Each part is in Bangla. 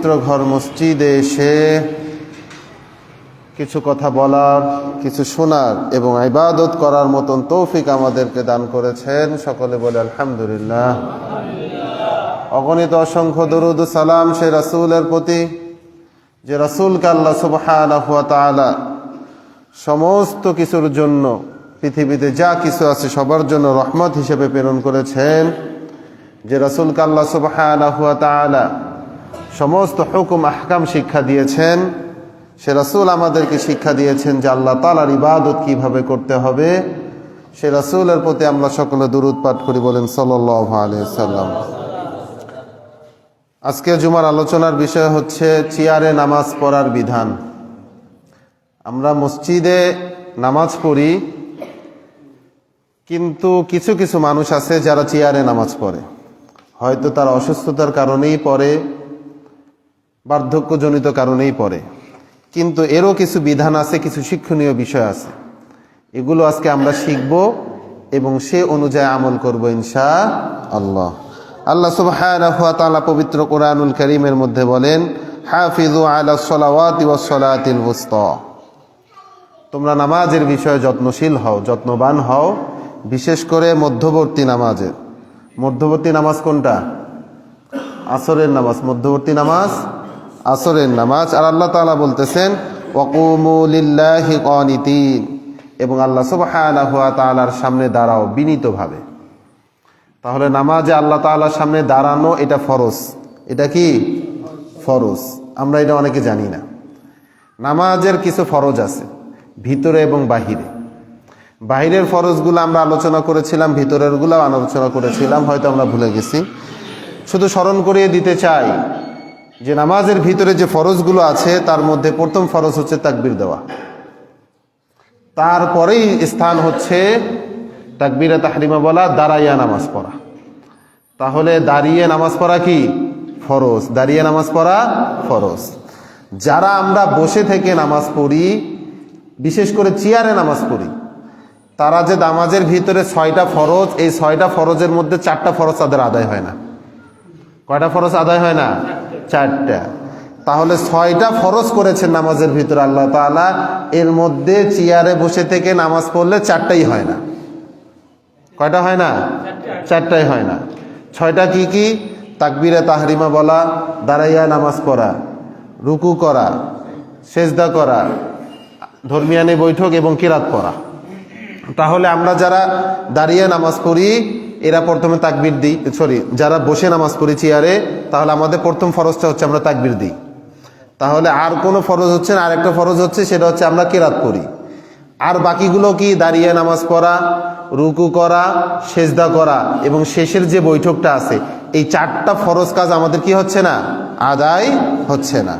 পবিত্র ঘর মসজিদে এসে কিছু কথা বলার, কিছু শোনার এবং ইবাদত করার মতন তৌফিক আমাদেরকে দান করেছেন। সকলে বলে আলহামদুলিল্লাহ। অগণিত অসংখ্য দরুদ ও সালাম সে রাসূলের প্রতি, যে রাসূলকে আল্লাহ সুবহানাহু ওয়া তাআলা সমস্ত কিছুর জন্য, পৃথিবীতে যা কিছু আছে সবার জন্য রহমত হিসেবে প্রেরণ করেছেন। যে রাসূলকে আল্লাহ সুবহানাহু ওয়া তাআলা সমস্ত হুকুম আহকাম শিক্ষা দিয়েছেন, সে রাসূল আমাদেরকে শিক্ষা দিয়েছেন যে আল্লাহ তাআলার ইবাদত কিভাবে করতে হবে। সে রাসূলের প্রতি আমরা সকলে দুরূদ পাঠ করি, বলেন সাল্লাল্লাহু আলাইহি ওয়াসাল্লাম। আজকে জুমার আলোচনার বিষয় হচ্ছে চেয়ারে নামাজ পড়ার বিধান। আমরা মসজিদে নামাজ পড়ি, কিন্তু কিছু কিছু মানুষ আছে যারা চেয়ারে নামাজ পড়ে। হয়তো তারা অসুস্থতার কারণেই পড়ে, বার্ধক্যজনিত কারণেই পড়ে, কিন্তু এরও কিছু বিধান আছে, কিছু শিক্ষণীয় বিষয় আছে। এগুলো আজকে আমরা শিখব এবং সে অনুযায়ী আমল করব ইনশাআল্লাহ। আল্লাহ সুবহানাহু ওয়া তাআলা পবিত্র কোরআনুল কারীমের মধ্যে বলেন, হাফিজু আলাস সালাওয়াতি ওয়াস সালাতিল উসতা। তোমরা নামাজের বিষয়ে যত্নশীল হও, যত্নবান হও, বিশেষ করে মধ্যবর্তী নামাজের। মধ্যবর্তী নামাজ কোনটা? আসরের নামাজ। মধ্যবর্তী নামাজ আসরের নামাজ। আর আল্লাহ তাআলা বলতেছেন ওয়াকুমু লিল্লাহি কানিতিন, এবং আল্লাহ সুবহানাহু ওয়া তাআলার সামনে দাঁড়াও বিনীতভাবে। তাহলে নামাজে আল্লাহ তাআলার সামনে দাঁড়ানো এটা ফরজ। এটা কি ফরজ? আমরা এটা অনেকে জানি না। নামাজের কিছু ফরজ আছে, ভিতরে এবং বাহিরে। বাহিরের ফরজগুলো আমরা আলোচনা করেছিলাম, ভিতরেরগুলো আলোচনা করেছিলাম, হয়তো আমরা ভুলে গেছি। শুধু স্মরণ করিয়ে দিতে চাই যে নামাজের ভিতরে যে ফরজগুলো আছে তার মধ্যে প্রথম ফরজ হচ্ছে তাকবীর দেওয়া, তারপরেই স্থান হচ্ছে তাকবীরে তাহরিমা বলা, দাঁড়াইয়া নামাজ পড়া। তাহলে দাঁড়িয়ে নামাজ পড়া কি ফরজ? দাঁড়িয়ে নামাজ পড়া ফরজ। যারা আমরা বসে থেকে নামাজ পড়ি, বিশেষ করে চেয়ারে নামাজ পড়ি, তারা যে নামাজের ভিতরে 6টা ফরজ, এই 6টা ফরজের মধ্যে 4টা ফরজ তাদের আদায় হয় না। কয়টা ফরজ আদায় হয় না? 4টা। তাহলে 6টা ফরজ করেছেন নামাজের ভিতরে আল্লাহ তাআলা, এর মধ্যে চেয়ারে বসে থেকে নামাজ পড়লে 4টাই হয় না। কয়টা হয় না? 4টাই হয় না। 6টা কি কি? তাকবীরে তাহরিমা বলা, দাঁড়াইয়া নামাজ পড়া, রুকু করা, সেজদা করা, ধর্মিয়ানি বৈঠক এবং কিরাত পড়া। তাহলে আমরা যারা দাঁড়িয়ে নামাজ পড়ি এরা প্রথমে তাকবীর দিই, যারা বসে নামাজ পড়ি চেয়ারে, তাহলে আমাদের প্রথম ফরজটা হচ্ছে আমরা তাকবীর দিই। তাহলে আর কোনো ফরজ হচ্ছে না, আরেকটা ফরজ হচ্ছে, সেটা হচ্ছে আমরা কিরাত পড়ি। আর বাকিগুলো কি? দাঁড়িয়ে নামাজ পড়া, রুকু করা, সেজদা করা এবং শেষের যে বৈঠকটা আছে, এই 4টা ফরজ কাজ আমাদের কি হচ্ছে না? আদায় হচ্ছে না।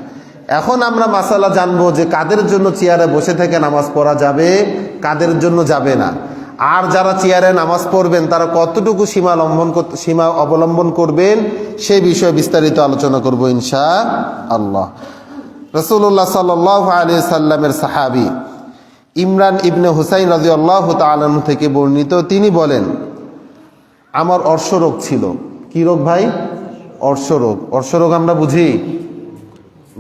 এখন আমরা মাসালা জানবো যে কাদের জন্য চেয়ারে বসে থেকে নামাজ পড়া যাবে, কাদের জন্য যাবে না। আর যারা চেয়ারে নামাজ পড়বেন তারা কতটুকু সীমা অবলম্বন করবেন সেই বিষয়ে বিস্তারিত আলোচনা করব ইনশাআল্লাহ। রাসূলুল্লাহ সাল্লাল্লাহু আলাইহি সাল্লামের সাহাবী ইমরান ইবনে হুসাইন রাদিয়াল্লাহু তাআলা আনহু থেকে বর্ণিত, তিনি বলেন, আমার অর্শরোগ ছিল। কি রোগ ভাই? অর্শরোগ। অর্শরোগ আমরা বুঝি,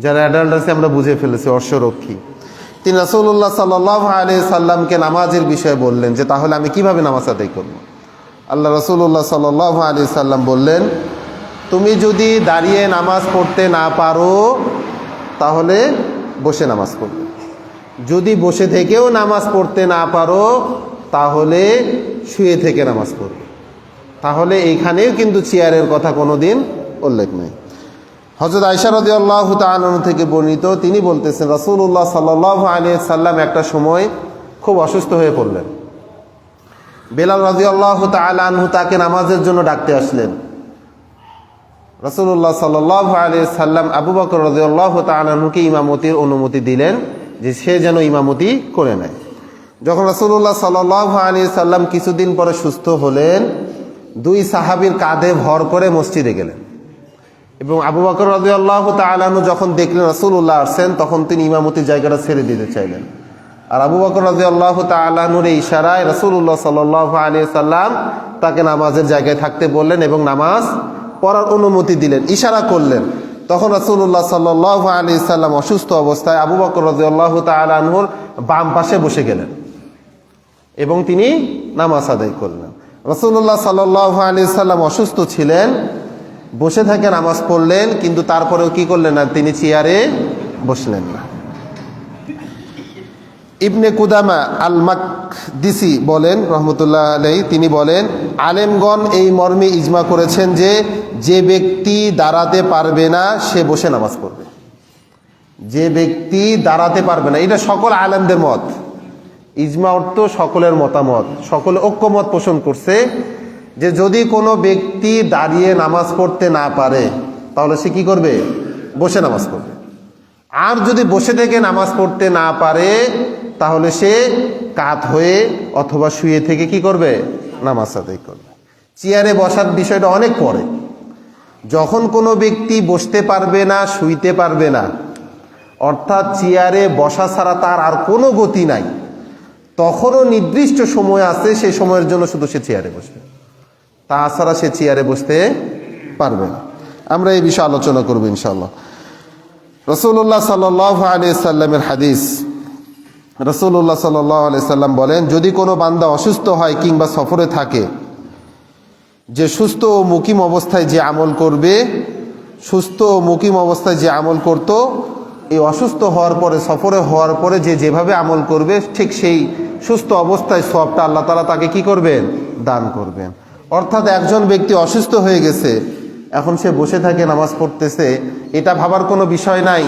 যারা অ্যাডাল্ট আছে আমরা বুঝে ফেলেছি অর্শরোগ কি। তিনি রাসূলুল্লাহ সাল্লাল্লাহু আলাইহি সাল্লামকে নামাজের বিষয়ে বললেন যে তাহলে আমি কিভাবে নামাজ আদায় করব। আল্লাহ রাসূলুল্লাহ সাল্লাল্লাহু আলাইহি সাল্লাম বললেন, তুমি যদি দাঁড়িয়ে নামাজ পড়তে না পারো তাহলে বসে নামাজ পড়বে। যদি বসে থেকেও নামাজ পড়তে না পারো তাহলে শুয়ে থেকে নামাজ পড়বে। তাহলে এইখানেও কিন্তু চেয়ারের কথা কোনোদিন উল্লেখ নেই। হযরত আয়েশা রাদিয়াল্লাহু তাআলা থেকে বর্ণিত, তিনি বলতেছেন রাসূলুল্লাহ সাল্লাল্লাহু আলাইহি সাল্লাম একটা সময় খুব অসুস্থ হয়ে পড়লেন। বেলাল রাদিয়াল্লাহু তাআলা আনহু তাকে নামাজের জন্য ডাকতে আসলেন। রাসূলুল্লাহ সাল্লাল্লাহু আলাইহি সাল্লাম আবু বকর রাদিয়াল্লাহু তাআলা আনহুকে ইমামতির অনুমতি দিলেন যে সে যেন ইমামতি করে নেয়। যখন রাসূলুল্লাহ সাল্লাল্লাহু আলাইহি সাল্লাম কিছুদিন পরে সুস্থ হলেন, 2 সাহাবীর কাঁধে ভর করে মসজিদে গেলেন এবং আবু বকর রাদিয়াল্লাহু তাআলা আনহু যখন দেখলেন রাসূলুল্লাহ আসছেন, তখন তিনি ইমামতির জায়গাটা ছেড়ে দিতে চাইলেন। আর আবু বকর রাদিয়াল্লাহু তাআলা আনহুর ইশারায় রাসূলুল্লাহ সাল্লাল্লাহু আলাইহি সাল্লাম তাকে নামাজের জায়গায় থাকতে বললেন এবং নামাজ পড়ার অনুমতি দিলেন, ইশারা করলেন তখন রাসূলুল্লাহ সাল্লাল্লাহু আলাইহি সাল্লাম অসুস্থ অবস্থায় আবু বকর রাদিয়াল্লাহু তাআলা আনহুর বাম পাশে বসে গেলেন এবং তিনি নামাজ আদায় করলেন। রাসূলুল্লাহ সাল্লাল্লাহু আলাইহি সাল্লাম অসুস্থ ছিলেন, বসে থেকে নামাজ পড়লেন, কিন্তু তারপরেও কি করলেন না, তিনি চেয়ারে বসলেন না। ইবনে কুদামা আল মাকদিসি বলেন রহমতুল্লাহ আলাইহি, তিনি বলেন আলেমগণ এই মর্মে ইজমা করেছেন যে যে ব্যক্তি দাঁড়াতে পারবে না সে বসে নামাজ পড়বে। যে ব্যক্তি দাঁড়াতে পারবে না, এটা সকল আলেমদের মত। ইজমা অর্থ সকলের মতামত, সকলে ঐক্যমত পোষণ করছে যে যদি কোনো ব্যক্তি দাঁড়িয়ে নামাজ পড়তে না পারে তাহলে সে কি করবে, বসে নামাজ পড়বে। আর যদি বসে থেকে নামাজ পড়তে না পারে তাহলে সে কাত হয়ে অথবা শুয়ে থেকে কি করবে, নামাজ আদায় করবে। চেয়ারে বসার বিষয়টা অনেক পরে। যখন কোনো ব্যক্তি বসতে পারবে না, শুইতে পারবে না, অর্থাৎ চেয়ারে বসা ছাড়া তার আর কোনো গতি নাই, তখনও নির্দিষ্ট সময় আছে, সেই সময়ের জন্য শুধু সে চেয়ারে বসবে, তাছাড়া সে চেয়ারে বসতে পারবে না। আমরা এই বিষয়ে আলোচনা করব ইনশাআল্লাহ। রাসূলুল্লাহ সাল্লাল্লাহু আলাইহি সাল্লামের হাদিস, রাসূলুল্লাহ সাল্লাল্লাহু আলাইহি সাল্লাম বলেন যদি কোনো বান্দা অসুস্থ হয় কিংবা সফরে থাকে, যে সুস্থ ও মুকিম অবস্থায় যে আমল করবে, সুস্থ ও মুকিম অবস্থায় যে আমল করত, এই অসুস্থ হওয়ার পরে, সফরে হওয়ার পরে যে যেভাবে আমল করবে ঠিক সেই সুস্থ অবস্থায় সওয়াবটা আল্লাহ তাআলা তাকে কি করবেন, দান করবেন। অর্থাৎ একজন ব্যক্তি অসুস্থ হয়ে গেছে, এখন সে বসে থাকে নামাজ পড়তেছে, এটা ভাবার কোনো বিষয় নাই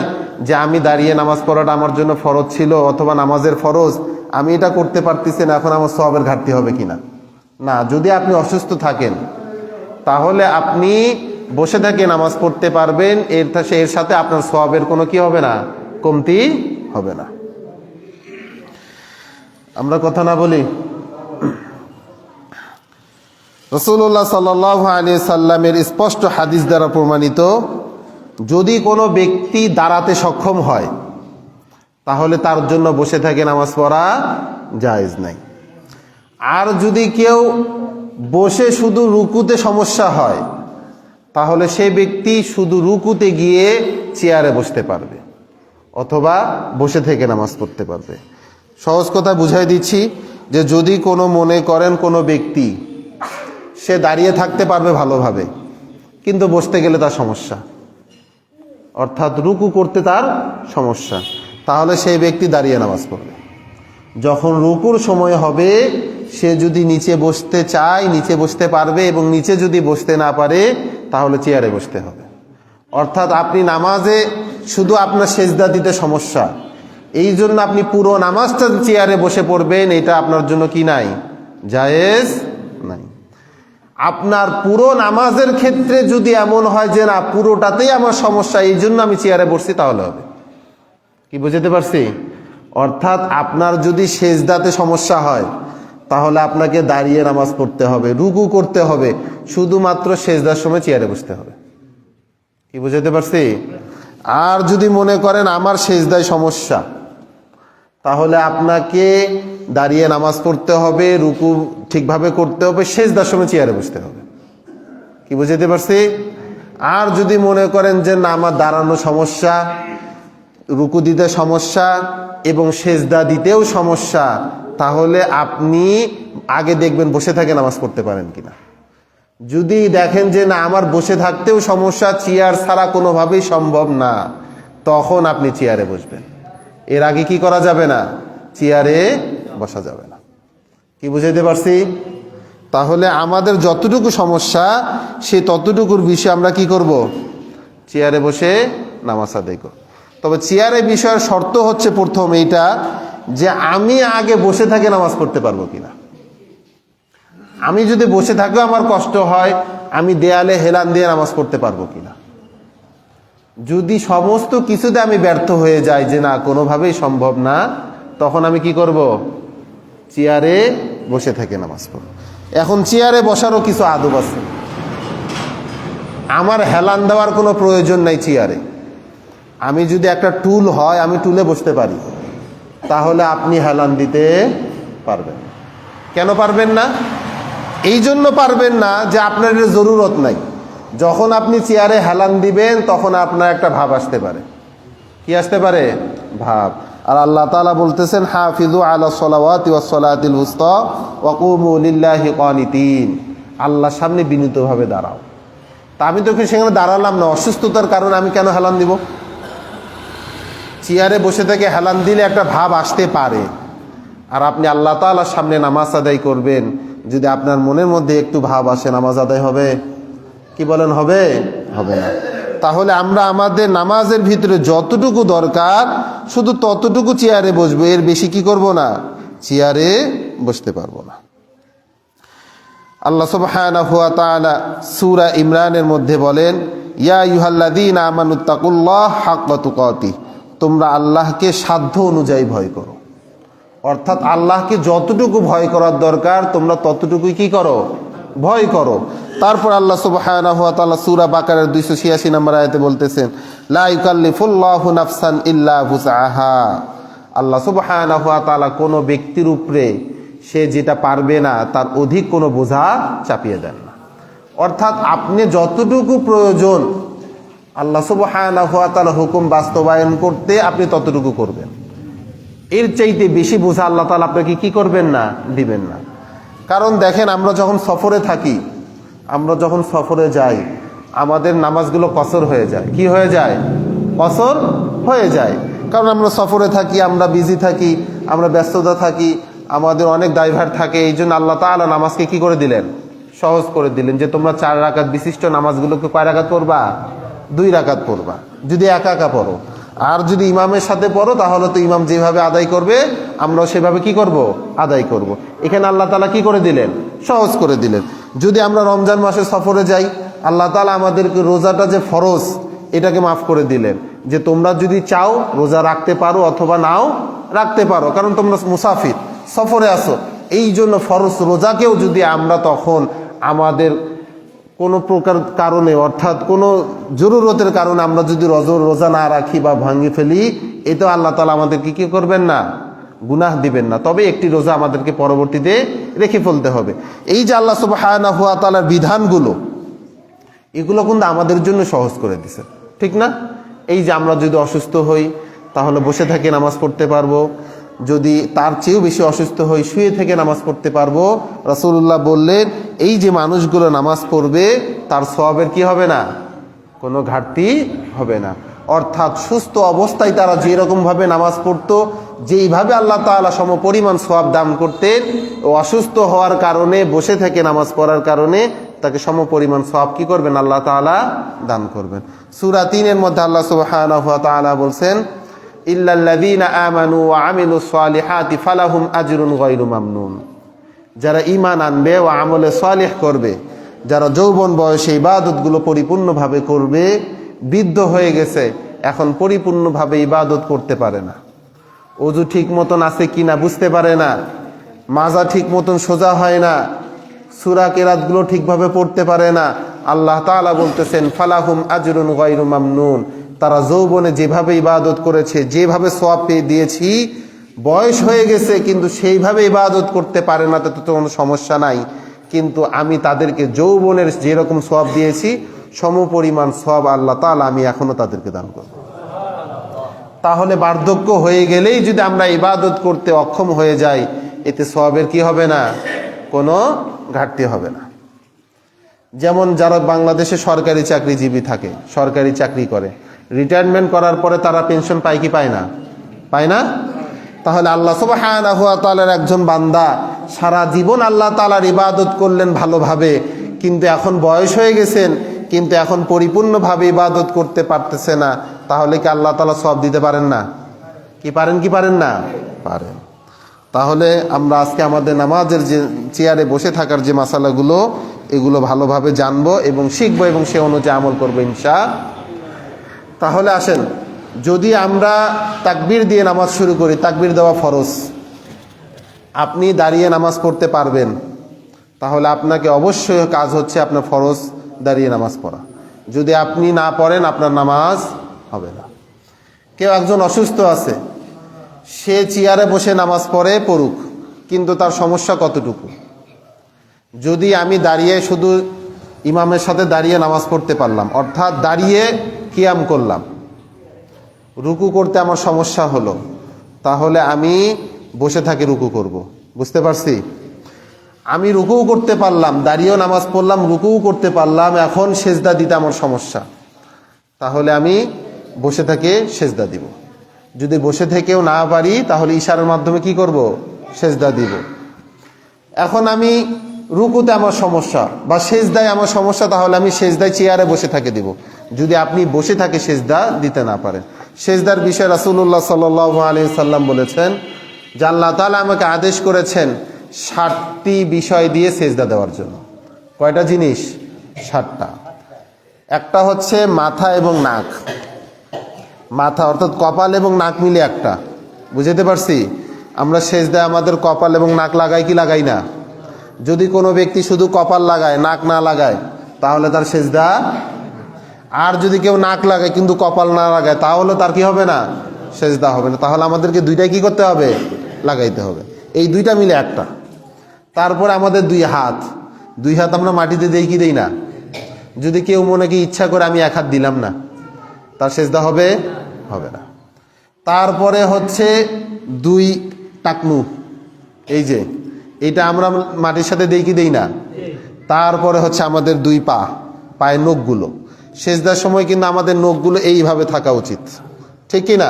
যে আমি দাঁড়িয়ে নামাজ পড়াটা আমার জন্য ফরজ ছিল অথবা নামাজের ফরজ, আমি এটা করতে পারতেছি না, এখন আমার সওয়াবের ঘাটতি হবে কিনা। না, যদি আপনি অসুস্থ থাকেন তাহলে আপনি বসে থেকে নামাজ পড়তে পারবেন, এর সাথে আপনার সওয়াবের কোনো কি হবে না, কমতি হবে না। আমরা কথা না বলি। রাসূলুল্লাহ সাল্লাল্লাহু আলাইহি সাল্লামের স্পষ্ট হাদিস দ্বারা প্রমাণিত, যদি কোনো ব্যক্তি দাঁড়াতে সক্ষম হয় তাহলে তার জন্য বসে থেকে নামাজ পড়া জায়েজ নাই। আর যদি কেউ বসে শুধু রুকুতে সমস্যা হয় তাহলে সেই ব্যক্তি শুধু রুকুতে গিয়ে চেয়ারে বসতে পারবে অথবা বসে থেকে নামাজ পড়তে পারবে। সহজ কথা বুঝাই দিচ্ছি যে যদি কোনো মনে করেন কোনো ব্যক্তি সে দাঁড়িয়ে থাকতে পারবে ভালোভাবে, কিন্তু বসতে গেলে তার সমস্যা, অর্থাৎ রুকু করতে তার সমস্যা, তাহলে সেই ব্যক্তি দাঁড়িয়ে নামাজ পড়বে। যখন রুকুর সময় হবে সে যদি নিচে বসতে চায় নিচে বসতে পারবে, এবং নিচে যদি বসতে না পারে তাহলে চেয়ারে বসতে হবে। অর্থাৎ আপনি নামাজে শুধু আপনার সেজদা দিতে সমস্যা, এই জন্য আপনি পুরো নামাজটা চেয়ারে বসে পড়বেন, এটা আপনার জন্য কি নাই, জায়েজ নাই। আপনার পুরো নামাজের ক্ষেত্রে যদি এমন হয় যে না পুরোটাতেই আমার সমস্যা, এই জন্য আমি চেয়ারে বসছি, তাহলে হবে। কি বুঝতে পারছি? অর্থাৎ আপনার যদি সেজদাতে সমস্যা হয় তাহলে আপনাকে দাঁড়িয়ে নামাজ পড়তে হবে, রুকু করতে হবে, শুধুমাত্র সেজদার সময় চেয়ারে বসতে হবে। কি বুঝতে পারছি? আর যদি মনে করেন আমার সেজদায় সমস্যা, তাহলে আপনাকে দাঁড়িয়ে নামাজ পড়তে হবে, রুকু ঠিকভাবে করতে হবে, সেজদার সময় চেয়ারে বসতে হবে। কি বুঝতে পারছি? আর যদি মনে করেন যে না আমার দাঁড়ানো সমস্যা, রুকু দিতে সমস্যা এবং সেজদা দিতেও সমস্যা, তাহলে আপনি আগে দেখবেন বসে থেকে নামাজ পড়তে পারেন কিনা। যদি দেখেন যে না আমার বসে থাকতেও সমস্যা, চেয়ার ছাড়া কোনোভাবেই সম্ভব না, তখন আপনি চেয়ারে বসবেন। এর আগে কি করা যাবে না, চেয়ারে বসা যাবে না। কি বুঝাইতে পারছি? তাহলে আমাদের যতটুকু সমস্যা সে ততটুকুর বিষয়ে আমরা কি করব, চেয়ারে বসে নামাজ আদায় করব। তবে চেয়ারে বিষয়ের শর্ত হচ্ছে প্রথম এইটা যে আমি আগে বসে থেকে নামাজ পড়তে পারবো কিনা। আমি যদি বসে থাকলেও আমার কষ্ট হয়, আমি দেয়ালে হেলান দিয়ে নামাজ পড়তে পারবো কিনা। যদি সমস্ত কিছুতে আমি ব্যর্থ হয়ে যাই যে না কোনোভাবেই সম্ভব না, তখন আমি কি করব, চেয়ারে বসে থেকে নামাজ পড়ব। এখন চেয়ারে বসারও কিছু আদব আছে। আমার হেলান দেওয়ার কোনো প্রয়োজন নাই চেয়ারে। আমি যদি একটা টুল হয়, আমি টুলে বসতে পারি, তাহলে আপনি হেলান দিতে পারবেন। কেন পারবেন না? এই জন্য পারবেন না যে আপনার এর জরুরত নাই। যখন আপনি চেয়ারে হেলান দিবেন তখন আপনার একটা ভাব আসতে পারে। কি আসতে পারে? ভাব। আর আল্লাহ তাআলা বলতেছেন হাফিজু আলা সলাওয়াতি ওয়াস সলাতিল উসতা ওয়া কুমু লিল্লাহি কানিতিন। আল্লাহর সামনে বিনীতভাবে দাঁড়াও। তা আমি তো সেখানে দাঁড়ালাম না, অসুস্থতার কারণে আমি কেন হেলান দিব? চেয়ারে বসে থেকে হেলান দিলে একটা ভাব আসতে পারে। আর আপনি আল্লাহ তাআলার সামনে নামাজ আদায় করবেন, যদি আপনার মনের মধ্যে একটু ভাব আসে, নামাজ আদায় হবে? কি বলেন, হবে? হবে না। তাহলে আমরা আমাদের নামাজের ভিতরে যতটুকু দরকার শুধু ততটুকু চেয়ারে বসবো, এর বেশি কি করব না, চেয়ারে বসতে পারবো না। আল্লাহ সুবহানাহু ওয়া তাআলা সূরা ইমরানের মধ্যে বলেন, ইয়া আইয়ুহাল্লাযীনা আমানুত্তাকুল্লাহ হাক্কা তুকাতিহ, তোমরা আল্লাহকে সাধ্য অনুযায়ী ভয় করো। অর্থাৎ আল্লাহকে যতটুকু ভয় করার দরকার তোমরা ততটুকুই কি করো, ভয় করো। তারপর আল্লাহ সুবহানাহু ওয়া তাআলা সূরা বাকারার 286 নম্বর আয়াতে বলতেছেন, লা ইউকাল্লিফুল্লাহু নাফসান ইল্লা বুসআহা। আল্লাহ সুবহানাহু ওয়া তাআলা কোনো ব্যক্তির উপরে সে যেটা পারবে না তার অধিক কোনো বোঝা চাপিয়ে দেন না। অর্থাৎ আপনি যতটুকু প্রয়োজন আল্লাহ সুবহানাহু ওয়া তাআলা হুকুম বাস্তবায়ন করতে আপনি ততটুকু করবেন, এর চাইতে বেশি বোঝা আল্লাহ তাআলা আপনাকে কি করবেন না, দিবেন না। কারণ দেখেন, আমরা যখন সফরে থাকি, আমরা যখন সফরে যাই, আমাদের নামাজগুলো কসর হয়ে যায়। কি হয়ে যায়? কসর হয়ে যায়। কারণ আমরা সফরে থাকি, আমরা বিজি থাকি, আমরা ব্যস্ততা থাকি, আমাদের অনেক দায়ভার থাকে। এই জন্য আল্লাহ তাআলা নামাজকে কি করে দিলেন, সহজ করে দিলেন, যে তোমরা 4 রাকাত বিশিষ্ট নামাজগুলোকে কয় রাকাত পড়বা, 2 রাকাত পড়বা, যদি একা একা পড়ো। আর যদি ইমামের সাথে পড়ো তাহলে তো ইমাম যেভাবে আদায় করবে আমরাও সেভাবে কি করব, আদায় করব। এখানে আল্লাহ তাআলা কি করে দিলেন, সহজ করে দিলেন। যদি আমরা রমজান মাসে সফরে যাই, আল্লাহ তাআলা আমাদেরকে রোজাটা যে ফরজ এটাকে মাফ করে দিলেন, যে তোমরা যদি চাও রোজা রাখতে পারো অথবা নাও রাখতে পারো, কারণ তোমরা মুসাফির, সফরে আসো। এই জন্য ফরজ রোজাকেও যদি আমরা তখন আমাদের কোনো প্রকার কারণে, অর্থাৎ কোনো জরুরতের কারণে আমরা যদি রোজা না রাখি বা ভাঙিয়ে ফেলি, এতে আল্লাহ তাআলা আমাদেরকে কি করবেন না, গুনাহ দিবেন না। তবে একটি রোজা আমাদেরকে পরবর্তীতে রেখে ফেলতে হবে। এই যে আল্লাহ সুবহানাহু ওয়া তাআলার বিধানগুলো, এগুলো কিন্তু আমাদের জন্য সহজ করে দিছে, ঠিক না? এই যে আমরা যদি অসুস্থ হই তাহলে বসে থেকে নামাজ পড়তে পারবো, যদি তার চেয়েও বেশি অসুস্থ হই শুয়ে থেকে নামাজ পড়তে পারবো। রাসূলুল্লাহ বললেন, এই যে মানুষগুলো নামাজ পড়বে তার সওয়াবের কি হবে না, কোনো ঘাটতি হবে না। অর্থাৎ সুস্থ অবস্থায় তারা যেরকম ভাবে নামাজ পড়তো, যেইভাবে আল্লাহ তাআলা সমপরিমাণ সওয়াব দান করতেন, ও অসুস্থ হওয়ার কারণে বসে থেকে নামাজ পড়ার কারণে তাকে সমপরিমাণ সওয়াব কি করবেন, আল্লাহ তাআলা দান করবেন। সূরা 3-এর মধ্যে আল্লাহ সুবহানাহু ওয়া তাআলা বলছেন, ইল্লাল্লাযীনা আমানু ওয়া আমিলুস সালিহাতি ফালাহুম আজরুন গায়রু মামনুন। যারা ঈমান আনবে ও আমলে সালিহ করবে, যারা যৌবন বয়সে ইবাদতগুলো পরিপূর্ণভাবে করবে, বৃদ্ধ হয়ে গেছে এখন পরিপূর্ণভাবে ইবাদত করতে পারে না, ওযু ঠিক মতন আছে কিনা বুঝতে পারে না, মাজা ঠিক মতন সোজা হয় না, সূরা কেরাতগুলো ঠিকভাবে পড়তে পারে না, আল্লাহ তাআলা বলতেছেন ফালাহুম আজরুন গায়রু মামনুন। তারা যৌবনে যেভাবে ইবাদত করেছে, যেভাবে সওয়াব পেয়ে দিয়েছি, বয়স হয়ে গেছে কিন্তু সেইভাবে ইবাদত করতে পারে না, তাতে তো কোনো সমস্যা নাই, কিন্তু আমি তাদেরকে যৌবনের যেরকম সওয়াব দিয়েছি সমপরিমাণ সওয়াব আল্লাহ তাআলা আমি এখনো তাদেরকে দান করব। তাহলে বার্ধক্য হয়ে গেলেই যদি আমরা ইবাদত করতে অক্ষম হয়ে যাই, এতে সওয়াবের কি হবে না, কোনো ঘাটতি হবে না। যেমন যারা বাংলাদেশে সরকারি চাকরিজীবী থাকে, সরকারি চাকরি করে, রিটায়ারমেন্ট করার পরে তারা পেনশন পায় কি পায় না, পায় না? তাহলে আল্লাহ সুবহানাহু ওয়া তাআলার একজন বান্দা সারা জীবন আল্লাহ তাআলার ইবাদত করলেন ভালোভাবে, কিন্তু এখন বয়স হয়ে গেছেন, কিন্তু এখন পরিপূর্ণভাবে ইবাদত করতে পারতেছে না, তাহলে কি আল্লাহ তাআলা সওয়াব দিতে পারেন না? কি পারেন, কি পারেন না? পারেন। তাহলে আমরা আজকে আমাদের নামাজের যে চেয়ারে বসে থাকার যে মাসালাগুলো, এগুলো ভালোভাবে জানবো এবং শিখবো এবং সে অনুযায়ী আমল করবো ইনশাআল্লাহ। তাহলে আসেন, যদি আমরা তাকবীর দিয়ে নামাজ শুরু করি, তাকবীর দেওয়া ফরজ, আপনি দাঁড়িয়ে নামাজ পড়তে পারবেন, তাহলে আপনাকে অবশ্যই কাজ হচ্ছে আপনার ফরজ দাঁড়িয়ে নামাজ পড়া। যদি আপনি না পড়েন আপনার নামাজ হবে না। কেউ একজন অসুস্থ আছে, সে চেয়ারে বসে নামাজ পড়ে, পড়ুক, কিন্তু তার সমস্যা কতটুকু? যদি আমি দাঁড়িয়ে শুধু ইমামের সাথে দাঁড়িয়ে নামাজ পড়তে পারলাম, অর্থাৎ দাঁড়িয়ে কিয়াম করলাম, রুকু করতে আমার সমস্যা হলো, তাহলে আমি বসে থাকি রুকু করব। বুঝতে পারছি? আমি রুকুও করতে পারলাম, দাঁড়িয়েও নামাজ পড়লাম, রুকুও করতে পারলাম, এখন সেজদা দিতে আমার সমস্যা, তাহলে আমি বসে থেকে সেজদা দিব। যদি বসে থেকেও না পারি তাহলে ইশারার মাধ্যমে কি করব? সেজদা দিব। এখন আমি রুকুতে আমার সমস্যা বা সেজদায় আমার সমস্যা, তাহলে আমি সেজদায় চেয়ারে বসে থাকে দিব। যদি আপনি বসে থাকে সেজদা দিতে না পারেন, সেজদার বিষয়ে রাসূলুল্লাহ সাল্লাল্লাহু আলাইহি সাল্লাম বলেছেন যে আল্লাহ তাআলা আমাকে আদেশ করেছেন 7টি বিষয় দিয়ে সেজদা দেওয়ার জন্য। কয়টা জিনিস? 7টা। একটা হচ্ছে মাথা এবং নাক। মাথা অর্থাৎ কপাল এবং নাক মিলে একটা। বুঝতে পারছি? আমরা সেজদায় আমাদের কপাল এবং নাক লাগাই কি লাগাই না? যদি কোনো ব্যক্তি শুধু কপাল লাগায়, নাক না লাগায়, তাহলে তার সেজদা। আর যদি কেউ নাক লাগায় কিন্তু কপাল না লাগায়, তাহলে তার কি হবে না? সেজদা হবে না। তাহলে আমাদেরকে দুইটাই কি করতে হবে? লাগাইতে হবে। এই দুইটা মিলে একটা। তারপরে আমাদের দুই হাত। দুই হাত আমরা মাটিতে দেই কি দেই না? যদি কেউ মনে কি ইচ্ছা করে আমি এক হাত দিলাম না, তার সেজদা হবে? হবে না। তারপরে হচ্ছে দুই টাকনু, এই যে এটা আমরা মাটির সাথে দেই কি দেই না? তারপরে হচ্ছে আমাদের দুই পা, পায়ের নখগুলো। সেজদার সময় কিন্তু আমাদের নখগুলো এইভাবে থাকা উচিত, ঠিক কি না?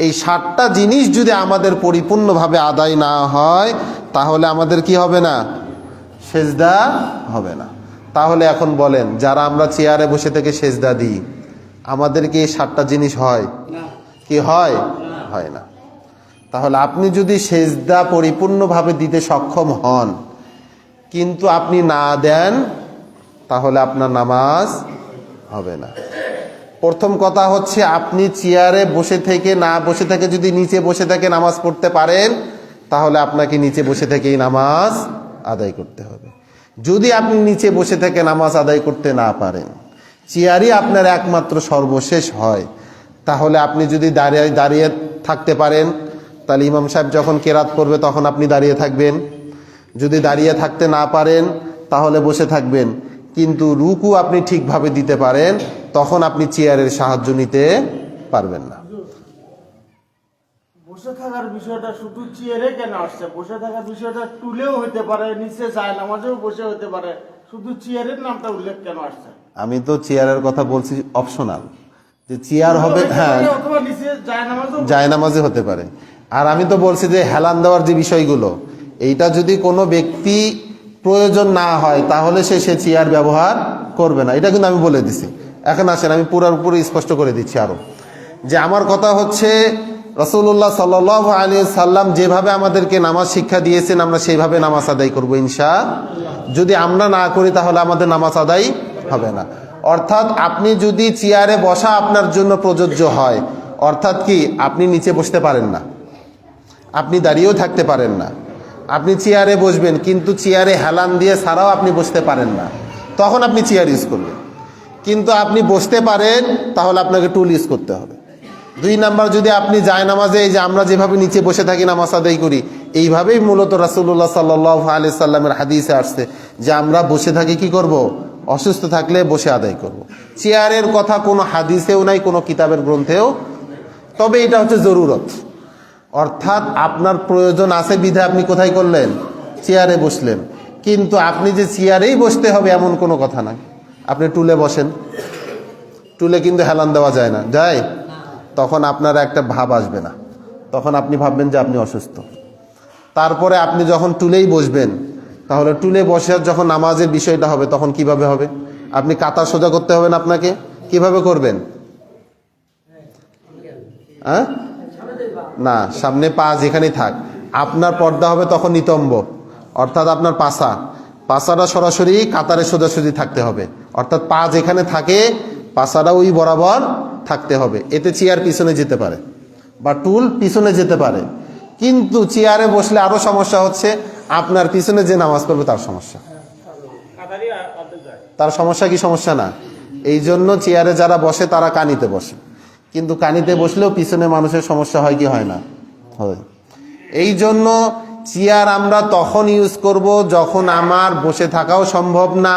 এই 7টা জিনিস যদি আমাদের পরিপূর্ণভাবে আদায় না হয়, তাহলে আমাদের কি হবে না? সেজদা হবে না। তাহলে এখন বলেন, যারা আমরা চেয়ারে বসে থেকে সেজদা দিই, আমাদের কি এই 7টা জিনিস হয়? কি হয়? হয় না। তাহলে আপনি যদি সেজদা পরিপূর্ণভাবে দিতে সক্ষম হন কিন্তু আপনি না দেন, তাহলে আপনার নামাজ হবে না। প্রথম কথা হচ্ছে, আপনি চেয়ারে বসে থেকে না বসে থেকে যদি নিচে বসে থেকে নামাজ পড়তে পারেন, তাহলে আপনাকে নিচে বসে থেকেই নামাজ আদায় করতে হবে। যদি আপনি নিচে বসে থেকে নামাজ আদায় করতে না পারেন, চেয়ারই আপনার একমাত্র সর্বশেষ হয়, তাহলে আপনি যদি দাঁড়িয়ে থাকতে পারেন, তাহলে ইমাম সাহেব যখন কেরাত করবে তখন আপনি দাঁড়িয়ে থাকবেন। যদি দাঁড়িয়ে থাকতে না পারেন তাহলে বসে থাকবেন। কিন্তু রুকু আপনি ঠিকভাবে দিতে পারেন, তখন আপনি চেয়ারের সাহায্য নিতে পারবেন না। বসে থাকার বিষয়টা শুধু চেয়ারে কেন আসছে? বসে থাকার বিষয়টা টুলেও হতে পারে, নিচে যায় নামাজেও বসে হতে পারে, শুধু চেয়ারের নামটা উল্লেখ কেন আসছে? আমি তো চেয়ারের কথা বলছি অপশনাল, যে চেয়ার হবে, হ্যাঁ অথবা নিচে যায় নামাজে হতে পারে। আর আমি তো বলছি যে হেলান দেওয়ার যে বিষয়গুলো, এইটা যদি কোনো ব্যক্তি প্রয়োজন না হয় তাহলে সে চেয়ার ব্যবহার করবে না, এটা কিন্তু আমি বলে দিছি। এখন আসেন আমি পুরোপুরি স্পষ্ট করে দিচ্ছি আরো, যে আমার কথা হচ্ছে রাসূলুল্লাহ সাল্লাল্লাহু আলাইহি সাল্লাম যেভাবে আমাদেরকে নামাজ শিক্ষা দিয়েছেন, আমরা সেইভাবে নামাজ আদায় করবো ইনশাআল্লাহ। যদি আমরা না করি তাহলে আমাদের নামাজ আদায় হবে না। অর্থাৎ আপনি যদি চেয়ারে বসা আপনার জন্য প্রযোজ্য হয়, অর্থাৎ কি আপনি নিচে বসতে পারেন না, আপনি দাঁড়িয়েও থাকতে পারেন না, আপনি চেয়ারে বসবেন কিন্তু চেয়ারে হেলান দিয়ে ছাড়াও আপনি বসতে পারেন না, তখন আপনি চেয়ার ইউজ করবেন। কিন্তু আপনি বসতে পারেন, তাহলে আপনাকে টুল ইউজ করতে হবে। 2 নাম্বার, যদি আপনি যায় নামাজে, এই যে আমরা যেভাবে নিচে বসে থাকি নামাজ আদায় করি, এইভাবেই মূলত রাসূলুল্লাহ সাল্লাল্লাহু আলাইহি সাল্লামের হাদিসে আসছে যে আমরা বসে থাকি কি করব? অসুস্থ থাকলে বসে আদায় করব। চেয়ারের কথা কোনো হাদিসেও নাই, কোনো কিতাবের গ্রন্থেও। তবে এটা হচ্ছে জরুরত, অর্থাৎ আপনার প্রয়োজন আছে বিধায় আপনি কোথায় করলেন? চেয়ারে বসলেন। কিন্তু আপনি যে চেয়ারেই বসতে হবে এমন কোনো কথা নাই। আপনি টুলে বসেন, টুলে কিন্তু হেলান দেওয়া যায় না, যায়? তখন আপনার একটা ভাব আসবে না, তখন আপনি ভাববেন যে আপনি অসুস্থ। তারপরে আপনি যখন টুলেই বসবেন, তাহলে টুলে বসে যখন নামাজের বিষয়টা হবে তখন কিভাবে হবে? আপনি কাতার সোজা করতে হবে না আপনাকে, কিভাবে করবেন? হ্যাঁ না, সামনে পা যেখানেই থাক, আপনার পর্দা হবে তখন নিতম্ব, অর্থাৎ আপনার পাছাটা সরাসরি কাতারে সোজাসুজি থাকতে হবে, অর্থাৎ পা যেখানে থাকে পাছাটা ওই বরাবর থাকতে হবে। এতে চেয়ার পিছনে যেতে পারে বা টুল পিছনে যেতে পারে, কিন্তু চেয়ারে বসলে আরো সমস্যা হচ্ছে, আপনার পিছনে যে নামাজ পড়বে তার সমস্যা। তার সমস্যা কি সমস্যা না? এই জন্য চেয়ারে যারা বসে তারা কানিতে বসে, কিন্তু কানিতে বসলেও পিছনে মানুষের সমস্যা হয় কি হয় না? হয়। এই জন্য চেয়ার আমরা তখন ইউজ করব যখন আমার বসে থাকাও সম্ভব না,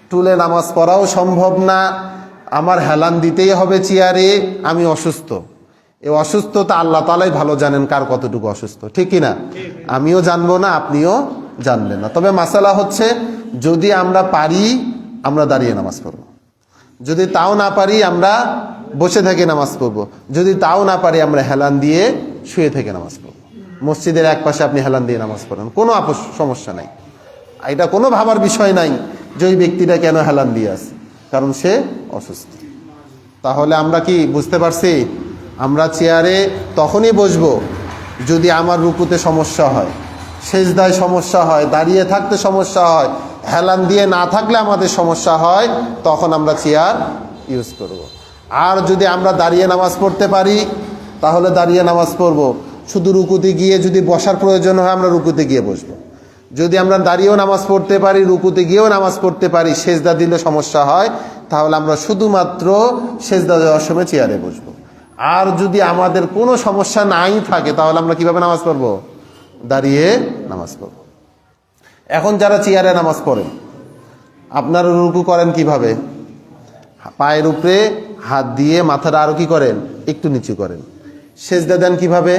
টুলে নামাজ পড়াও সম্ভব না, আমার হেলান দিতেই হবে চেয়ারে, আমি অসুস্থ। এই অসুস্থতা আল্লাহ তাআলাই ভালো জানেন কার কতটুকু অসুস্থ, ঠিক কিনা? আমিও জানবো না, আপনিও জানবেন না। তবে মাসালা হচ্ছে, যদি আমরা পারি আমরা দাঁড়িয়ে নামাজ পড়ব, যদি তাও না পারি আমরা বসে থেকে নামাজ পড়ব, যদি তাও না পারি আমরা হেলান দিয়ে শুয়ে থেকে নামাজ পড়ব। মসজিদের এক পাশে আপনি হেলান দিয়ে নামাজ পড়েন, কোনো সমস্যা নাই। এটা কোনো ভাবার বিষয় নাই যে ওই ব্যক্তিটা কেন হেলান দিয়ে আছে, কারণ সে অসুস্থ। তাহলে আমরা কি বুঝতে পারছি? আমরা চেয়ারে তখনই বসবো যদি আমার রুকুতে সমস্যা হয়, সেজদায় সমস্যা হয়, দাঁড়িয়ে থাকতে সমস্যা হয়, হেলান দিয়ে না থাকলে আমাদের সমস্যা হয়, তখন আমরা চেয়ার ইউজ করব। আর যদি আমরা দাঁড়িয়ে নামাজ পড়তে পারি তাহলে দাঁড়িয়ে নামাজ পড়ব। শুধু রুকুতে গিয়ে যদি বসার প্রয়োজন হয় আমরা রুকুতে গিয়ে বসবো। যদি আমরা দাঁড়িয়েও নামাজ পড়তে পারি, রুকুতে গিয়েও নামাজ পড়তে পারি, সেজদা দিলে সমস্যা হয়, তাহলে আমরা শুধুমাত্র সেজদা দেওয়ার সময় চেয়ারে বসবো। আর যদি আমাদের কোনো সমস্যা নাই থাকে তাহলে আমরা কিভাবে নামাজ পড়বো? দাঁড়িয়ে নামাজ পড়বো। এখন যারা চেয়ারে নামাজ পড়েন, আপনারা রুকু করেন কিভাবে? পায়ের উপরে হাত দিয়ে মাথাটা আরো কি করেন? একটু নিচু করেন। সেজদা দেন কিভাবে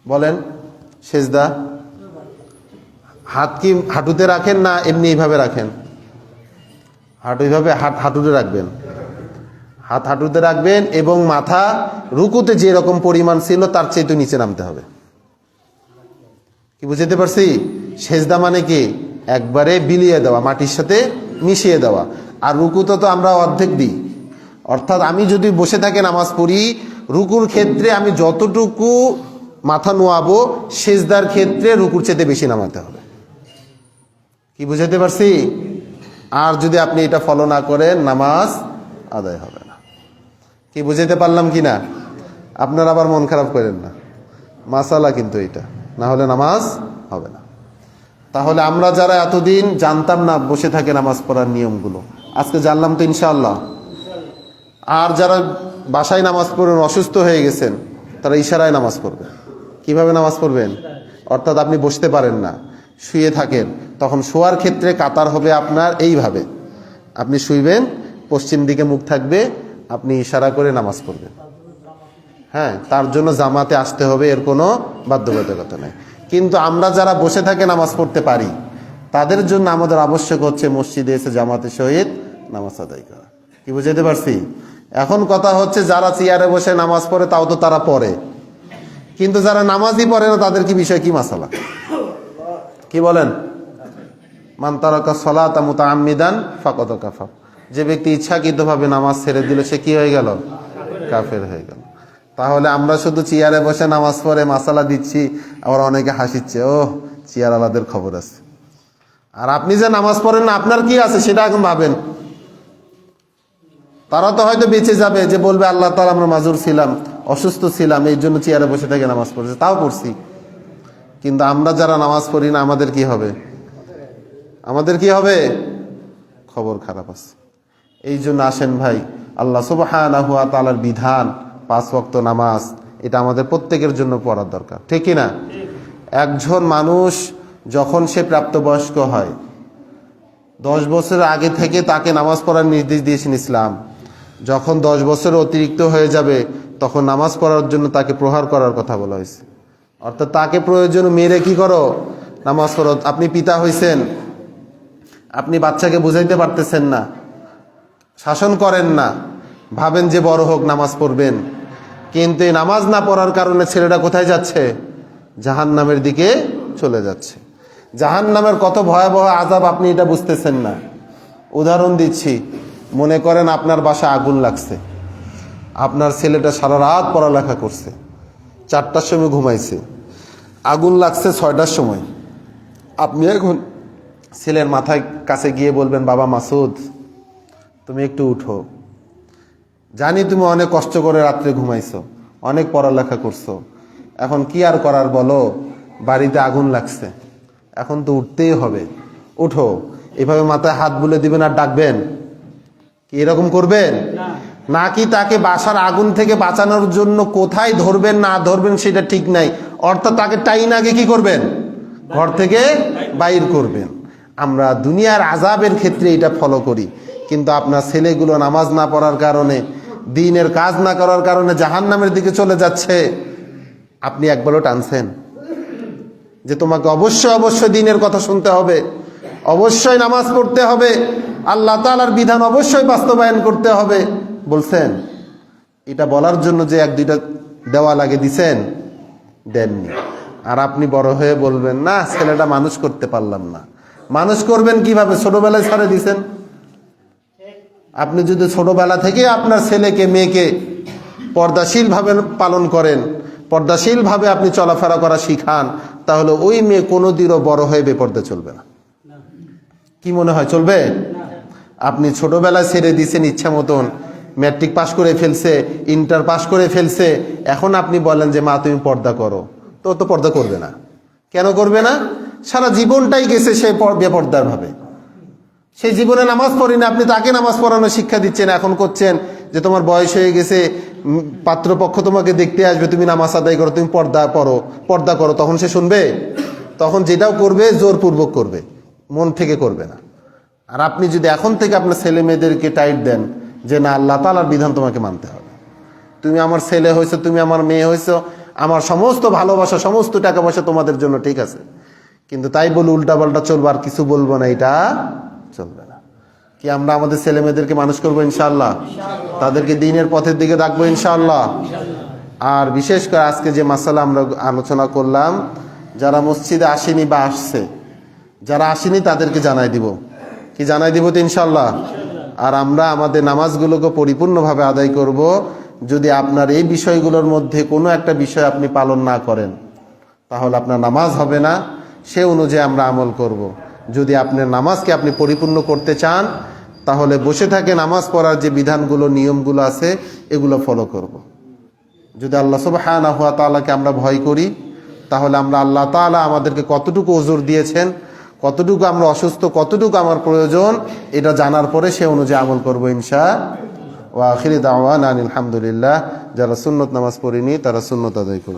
বলেন? সেজদা হাত কি হাঁটুতে রাখেন না এমনি এইভাবে রাখেন? এইভাবে হাঁটুতে রাখবেন, হাত হাঁটুতে রাখবেন এবং মাথা রুকুতে যে রকম পরিমাণ ছিল তার চেয়ে নিচে নামতে হবে। কি বুঝতে পারছি? সেজদা মানে কি? একবারে বিলিয়ে দেওয়া, মাটির সাথে মিশিয়ে দেওয়া। আর রুকুতে তো আমরা অর্ধেক দিই, অর্থাৎ আমি যদি বসে থেকে নামাজ পড়ি, রুকুর ক্ষেত্রে আমি যতটুকু মাথা নোয়াবো, সেজদার ক্ষেত্রে রুকুর চেয়ে বেশি নামাতে হবে। কি বুঝাতে পারছি? আর যদি আপনি এটা ফলো না করেন নামাজ আদায় হবে না। কি বুঝাইতে পারলাম কি না? আপনারা আবার মন খারাপ করেন না, মাসালা কিন্তু এটা, না হলে নামাজ হবে না। তাহলে আমরা যারা এতদিন জানতাম না বসে থাকে নামাজ পড়ার নিয়মগুলো, আজকে জানলাম তো ইনশাআল্লাহ। আর যারা বাসায় নামাজ পড়েন, অসুস্থ হয়ে গেছেন, তারা ইশারায় নামাজ পড়বে। কিভাবে নামাজ পড়বেন? অর্থাৎ আপনি বসতে পারেন না, শুয়ে থাকেন, তখন শোয়ার ক্ষেত্রে কাতার হবে আপনার এইভাবে, আপনি শুইবেন, পশ্চিম দিকে মুখ থাকবে, আপনি ইশারা করে নামাজ পড়বেন। হ্যাঁ, তার জন্য জামাতে আসতে হবে, এর কোনো বাধ্যবাধকতা নেই। কিন্তু আমরা যারা বসে থাকে নামাজ পড়তে পারি, তাদের জন্য আমাদের আবশ্যক হচ্ছে মসজিদে এসে জামাতের সহিত নামাজ আদায় করা। কি বুঝাতে পারছি? এখন কথা হচ্ছে, যারা চেয়ারে বসে নামাজ পড়ে তাও তো তারা পড়ে, কিন্তু যারা নামাজই পড়ে না তাদের কি বিষয়, কি মাসালা? কি বলেন? মান তারাকা সালাতা মুতাআম্মিদান ফাকাদ কাফার। যে ব্যক্তি ইচ্ছাকৃতভাবে নামাজ ছেড়ে দিল সে কি হয়ে গেল? কাফের হয়ে গেল। তাহলে আমরা শুধু চেয়ারে বসে নামাজ পড়ে মাসালা দিচ্ছি, আবার অনেকে হাসিচ্ছে, ও চেয়ার আলাদের খবর আছে। আর আপনি যে নামাজ পড়েন না, আপনার কি আছে সেটা এখন ভাবেন। তারা তো হয়তো বেঁচে যাবে, যে বলবে আল্লাহ তাআলা আমরা মাজুর ছিলাম, অসুস্থ ছিলাম, এই জন্য চেয়ারে বসে থেকে নামাজ পড়েছে, তাও পড়ছি। কিন্তু আমরা যারা নামাজ পড়ি না, আমাদের কি হবে? আমাদের কি হবে? খবর খারাপ আছে। এই জন্য আসেন ভাই, আল্লাহ সুবহানাহু ওয়া তাআলার বিধান 5 ওয়াক্ত নামাজ, এটা আমাদের প্রত্যেকের জন্য পড়ার দরকার, ঠিক কি না? একজন মানুষ যখন সে প্রাপ্তবয়স্ক হয়, 10 বছর আগে থেকে তাকে নামাজ পড়ার নির্দেশ দিয়েছেন ইসলাম। যখন 10 বছর অতিরিক্ত হয়ে যাবে তখন নামাজ পড়ার জন্য তাকে প্রহার করার কথা বলা হয়েছে। অর্থাৎ তাকে প্রয়োজন মেরে কি করো? নামাজ পড়ো। আপনি পিতা হইছেন, আপনি বাচ্চাকে বুঝাইতে পারতেছেন না, শাসন করেন না, ভাবেন যে বড় হোক নামাজ পড়বেন, কিন্তু এই নামাজ না পড়ার কারণে ছেলেটা কোথায় যাচ্ছে? জাহান্নামের দিকে চলে যাচ্ছে। জাহান্নামের কত ভয়াবহ আযাব আপনি এটা বুঝতেছেন না। উদাহরণ দিচ্ছি, মনে করেন আপনার বাসায় আগুন লাগছে, আপনার ছেলেটা সারা রাত পড়ালেখা করছে, 4টার সময় ঘুমাইছে, আগুন লাগছে 6টার সময়। আপনি এখন ছেলের মাথায় কাছে গিয়ে বলবেন, বাবা মাসুদ তুমি একটু উঠো, জানি তুমি অনেক কষ্ট করে রাত্রে ঘুমাইছো, অনেক পড়ালেখা করছো, এখন কি আর করার বলো, বাড়িতে আগুন লাগছে, এখন তো উঠতেই হবে, উঠো। এভাবে মাথায় হাত বুলে দিবেন আর ডাকবেন? কি এরকম করবেন? নাকি তাকে বাসার আগুন থেকে বাঁচানোর জন্য কোথায় ধরবেন না ধরবেন সেটা ঠিক নাই, অর্থাৎ তাকে টাইন আগে কি করবেন? ঘর থেকে বাইর করবেন। আমরা দুনিয়ার আযাবের ক্ষেত্রে এটা ফলো করি, কিন্তু আপনার ছেলেগুলো নামাজ না পড়ার কারণে, দ্বীনের কাজ না করার কারণে জাহান্নামের দিকে চলে যাচ্ছে। আপনি একবারও টানছেন যে তোমাকে অবশ্যই অবশ্যই দ্বীনের কথা শুনতে হবে, অবশ্যই নামাজ পড়তে হবে, আল্লাহ তাআলার বিধান অবশ্যই বাস্তবায়ন করতে হবে বলছেন? এটা বলার জন্য যে এক দুইটা দেওয়া লাগে দিছেন? দেননি। আর আপনি বড় হয়ে বলবেন না ছেলেটা মানুষ করতে পারলাম না। মানুষ করবেন কিভাবে? ছোটবেলায় ছাড়ে দিছেন। আপনি যদি ছোটবেলা থেকে আপনার ছেলেকে মেয়েকে পর্দাশীলভাবে পালন করেন, পর্দাশীলভাবে আপনি চলাফেরা করা শিখান, তাহলে ওই মেয়ে কোনোদিনও বড় হয়ে বেপর্দা চলবে না। কি মনে হয় চলবে? আপনি ছোটবেলায় ছেড়ে দিয়েছেন ইচ্ছা মতন, ম্যাট্রিক পাশ করে ফেলছে, ইন্টার পাশ করে ফেলছে, এখন আপনি বলেন যে মা তুমি পর্দা করো, তো পর্দা করবে না। কেন করবে না? সারা জীবনটাই গেছে সে বেপর্দার ভাবে, সেই জীবনে নামাজ পড়েনি, আপনি তাকে নামাজ পড়ানোর শিক্ষা দিচ্ছেন। এখন করছেন যে তোমার বয়স হয়ে গেছে, পাত্রপক্ষ তোমাকে দেখতে আসবে, তুমি নামাজ আদায় করো, তুমি পর্দা করো, তখন সে শুনবে? তখন যেটাও করবে জোরপূর্বক করবে, মন থেকে করবে না। আর আপনি যদি এখন থেকে আপনার ছেলে মেয়েদেরকে টাইট দেন যে না আল্লাহ তাআলার বিধান তোমাকে মানতে হবে, তুমি আমার ছেলে হয়েছো, তুমি আমার মেয়ে হয়েছো, আমার সমস্ত ভালোবাসা সমস্ত টাকা পয়সা তোমাদের জন্য ঠিক আছে, কিন্তু তাই বলে উল্টাপাল্টা চলবো আর কিছু বলবো না, এটা চলবে না। কি আমরা আমাদের ছেলে মেয়েদেরকে মানুষ করবো ইনশাআল্লাহ? তাদেরকে দ্বীনের পথের দিকে রাখবো ইনশাআল্লাহ। আর বিশেষ করে আজকে যে মাসালা আমরা আলোচনা করলাম, যারা মসজিদে আসেনি বা আসছে, যারা আসেনি তাদেরকে জানাই দিব। কি জানাই দিব তো ইনশাআল্লাহ? আর আমরা আমাদের নামাজগুলোকে পরিপূর্ণভাবে আদায় করব। যদি আপনার এই বিষয়গুলোর মধ্যে কোনো একটা বিষয় আপনি পালন না করেন, তাহলে আপনার নামাজ হবে না, সে অনুযায়ী আমরা আমল করব। যদি আপনার নামাজকে আপনি পরিপূর্ণ করতে চান, তাহলে বসে থাকে নামাজ পড়ার যে বিধানগুলো নিয়মগুলো আছে এগুলো ফলো করব। যদি আল্লাহ সুবহানাহু ওয়া তাআলাকে আমরা ভয় করি, তাহলে আমরা আল্লাহ তাআলা আমাদেরকে কতটুকু ওজর দিয়েছেন, কতটুকু আমরা অসুস্থ, কতটুকু আমার প্রয়োজন, এটা জানার পরে সে অনুযায়ী আমল করবো ইনশাআল্লাহ। ওয়া আখিরি দাওয়ানা আনিল হামদুলিল্লাহ। যারা সুন্নত নামাজ পড়েনি তারা সুন্নত আদায় করুন।